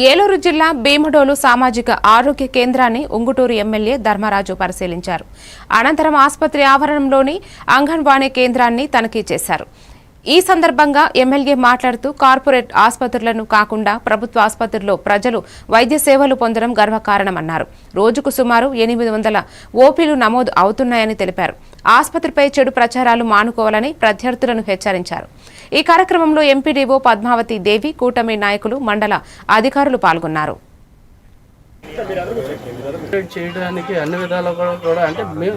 ఏలూరు జిల్లా భీమడోలు సామాజిక ఆరోగ్య కేంద్రాన్ని ఉంగుటూరు ఎమ్మెల్యే ధర్మరాజు పరిశీలించారు. అనంతరం ఆసుపత్రి ఆవరణంలోని అంగన్వాడీ కేంద్రాన్ని తనిఖీ చేశారు. ఈ సందర్భంగా ఎమ్మెల్యే మాట్లాడుతూ కార్పొరేట్ ఆసుపత్రులను కాకుండా ప్రభుత్వ ఆసుపత్రుల్లో ప్రజలు వైద్య సేవలు పొందడం గర్వకారణమన్నారు. రోజుకు సుమారు 800 ఓపీలు నమోదు అవుతున్నాయని తెలిపారు. ఆసుపత్రిపై చెడు ప్రచారాలు మానుకోవాలని ప్రత్యర్థులను హెచ్చరించారు. ఈ కార్యక్రమంలో ఎంపీడీఓ పద్మావతి దేవి, కూటమి నాయకులు, మండల అధికారులు పాల్గొన్నారు. చేయడానికి అన్ని విధాలుగా కూడా అంటే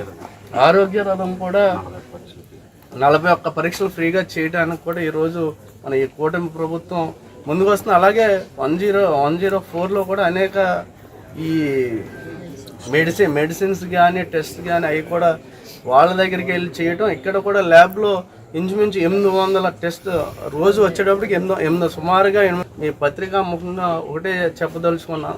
ఆరోగ్య రథం కూడా 41 పరీక్షలు ఫ్రీగా చేయడానికి కూడా ఈరోజు మన ఈ కూటమి ప్రభుత్వం ముందుకు వస్తుంది. అలాగే 104లో కూడా అనేక ఈ మెడిసిన్స్ కానీ టెస్ట్ కానీ అవి కూడా వాళ్ళ దగ్గరికి వెళ్ళి చేయటం. ఇక్కడ కూడా ల్యాబ్లో ఇంచుమించు 800 టెస్ట్ రోజు వచ్చేటప్పటికి 800 సుమారుగా మీ పత్రికా ముఖంగా ఒకటే చెప్పదలుచుకున్నాం.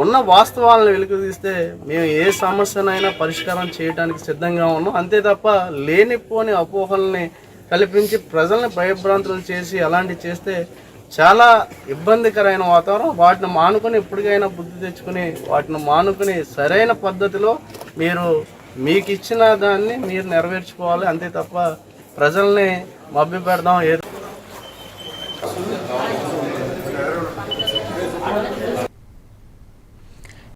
ఉన్న వాస్తవాలను వెలుగు తీస్తే మేము ఏ సమస్యనైనా పరిష్కారం చేయడానికి సిద్ధంగా ఉన్నాం. అంతే తప్ప లేనిపోని అపోహల్ని కల్పించి ప్రజల్ని భయభ్రాంతులు చేసి అలాంటివి చేస్తే చాలా ఇబ్బందికరమైన వాతావరణం. వాటిని మానుకొని ఇప్పటికైనా బుద్ధి తెచ్చుకుని వాటిని మానుకుని సరైన పద్ధతిలో మీకు ఇచ్చిన దాన్ని మీరు నెరవేర్చుకోవాలి. అంతే తప్ప ప్రజల్ని మభ్య పెడదాం